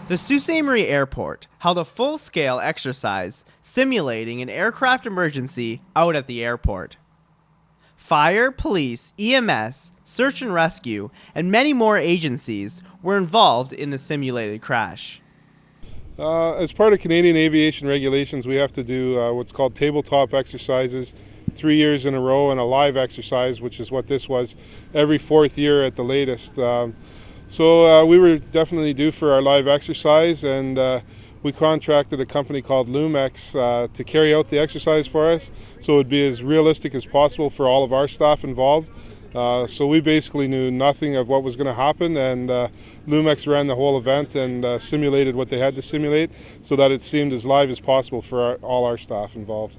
The Sault Ste. Marie Airport held a full-scale exercise simulating an aircraft emergency out at the airport. Fire, police, EMS, search and rescue, and many more agencies were involved in the simulated crash. As part of Canadian aviation regulations, we have to do what's called tabletop exercises 3 years in a row, and a live exercise, which is what this was, every fourth year at the latest. So we were definitely due for our live exercise, and we contracted a company called Loomex to carry out the exercise for us, so it would be as realistic as possible for all of our staff involved. So we basically knew nothing of what was going to happen, and Loomex ran the whole event and simulated what they had to simulate so that it seemed as live as possible for all our staff involved.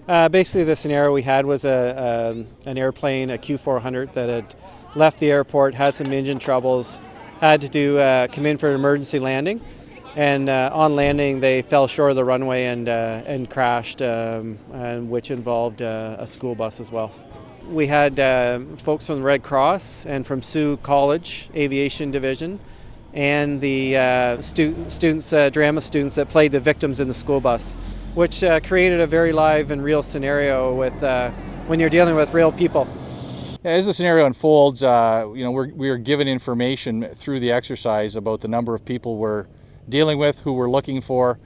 Basically the scenario we had was an airplane, a Q400, that had left the airport, had some engine troubles, had to come in for an emergency landing, and on landing they fell short of the runway and crashed, which involved a school bus as well. We had folks from the Red Cross and from Sault College Aviation Division, and the students, drama students that played the victims in the school bus, which created a very live and real scenario with when you're dealing with real people. As the scenario unfolds, we are given information through the exercise about the number of people we're dealing with, who we're looking for,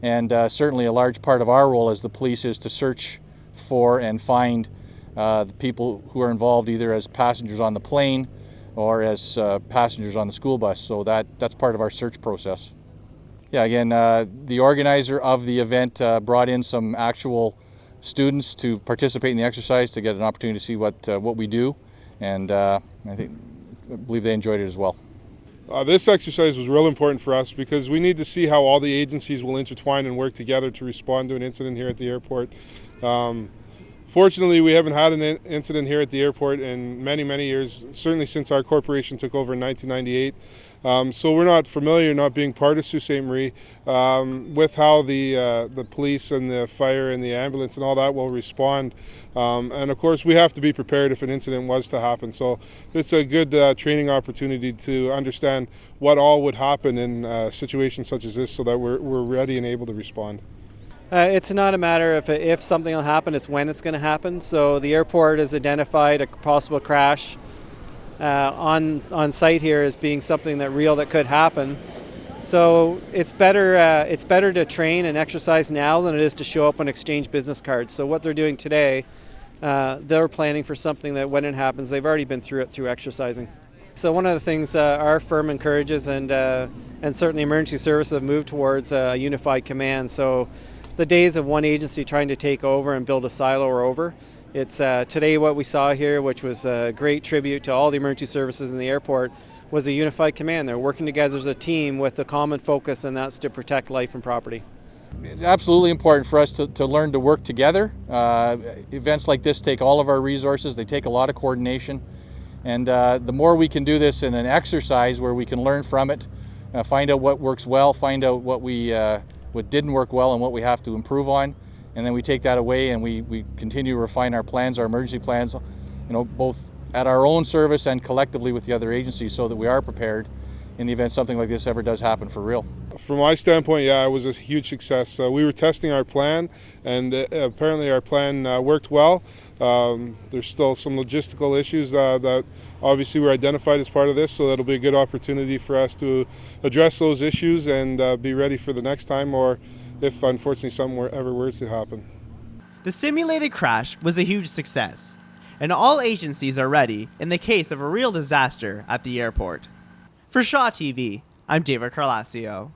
and certainly a large part of our role as the police is to search for and find the people who are involved either as passengers on the plane or as passengers on the school bus. So that's part of our search process. Yeah, again, the organizer of the event brought in some actual students to participate in the exercise to get an opportunity to see what we do, and I believe they enjoyed it as well. This exercise was real important for us because we need to see how all the agencies will intertwine and work together to respond to an incident here at the airport. Fortunately, we haven't had an incident here at the airport in many, many years, certainly since our corporation took over in 1998. So we're not familiar, not being part of Sault Ste. Marie, with how the police and the fire and the ambulance and all that will respond. And of course, we have to be prepared if an incident was to happen. So it's a good training opportunity to understand what all would happen in situations such as this so that we're ready and able to respond. It's not a matter of if something will happen, it's when it's going to happen. So the airport has identified a possible crash on site here as being something that could happen. So it's better to train and exercise now than it is to show up and exchange business cards. So what they're doing today, they're planning for something that when it happens, they've already been through it through exercising. So one of the things our firm encourages, and certainly emergency services have moved towards a unified command. So the days of one agency trying to take over and build a silo are over. It's today what we saw here, which was a great tribute to all the emergency services in the airport, was a unified command. They're working together as a team with a common focus, and that's to protect life and property. It's absolutely important for us to learn to work together. Events like this take all of our resources. They take a lot of coordination. And the more we can do this in an exercise where we can learn from it, find out what works well, find out what didn't work well and what we have to improve on, and then we take that away and we continue to refine our plans, our emergency plans, both at our own service and collectively with the other agencies, so that we are prepared in the event something like this ever does happen for real. From my standpoint, yeah, it was a huge success. We were testing our plan, and apparently our plan worked well. There's still some logistical issues that obviously were identified as part of this, so that'll be a good opportunity for us to address those issues and be ready for the next time, or if unfortunately something ever were to happen. The simulated crash was a huge success, and all agencies are ready in the case of a real disaster at the airport. For Shaw TV, I'm David Carlascio.